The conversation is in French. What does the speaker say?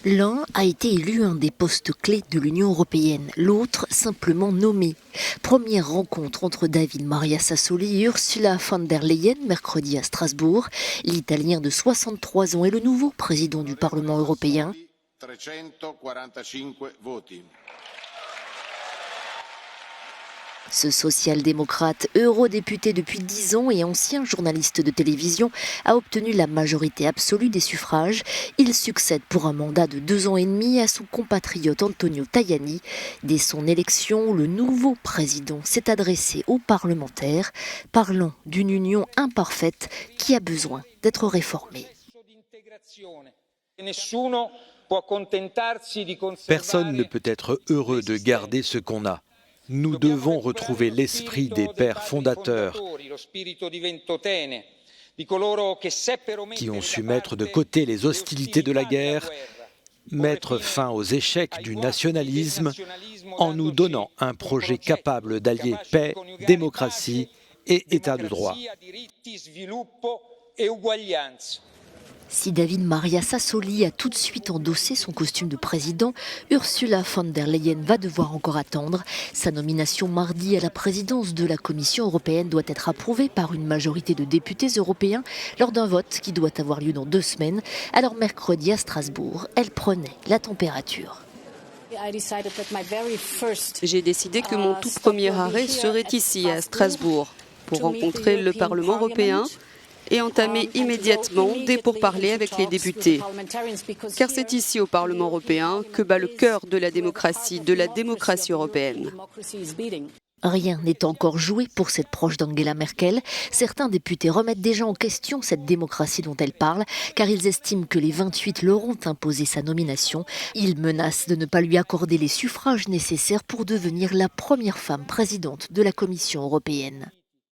L'un a été élu un des postes clés de l'Union européenne, l'autre simplement nommé. Première rencontre entre David Maria Sassoli et Ursula von der Leyen mercredi à Strasbourg. L'Italien de 63 ans est le nouveau président du Parlement européen. 345 voti. Ce social-démocrate, eurodéputé depuis 10 ans et ancien journaliste de télévision, a obtenu la majorité absolue des suffrages. Il succède pour un mandat de 2 ans et demi à son compatriote Antonio Tajani. Dès son élection, le nouveau président s'est adressé aux parlementaires, parlant d'une union imparfaite qui a besoin d'être réformée. Personne ne peut être heureux de garder ce qu'on a. Nous devons retrouver l'esprit des pères fondateurs qui ont su mettre de côté les hostilités de la guerre, mettre fin aux échecs du nationalisme en nous donnant un projet capable d'allier paix, démocratie et état de droit. Si David Maria Sassoli a tout de suite endossé son costume de président, Ursula von der Leyen va devoir encore attendre. Sa nomination mardi à la présidence de la Commission européenne doit être approuvée par une majorité de députés européens lors d'un vote qui doit avoir lieu dans 2 semaines. Alors mercredi à Strasbourg, elle prenait la température. J'ai décidé que mon tout premier arrêt serait ici, à Strasbourg, pour rencontrer le Parlement européen et entamer immédiatement des pourparlers avec les députés. Car c'est ici, au Parlement européen, que bat le cœur de la démocratie européenne. Rien n'est encore joué pour cette proche d'Angela Merkel. Certains députés remettent déjà en question cette démocratie dont elle parle, car ils estiment que les 28 leur ont imposé sa nomination. Ils menacent de ne pas lui accorder les suffrages nécessaires pour devenir la première femme présidente de la Commission européenne.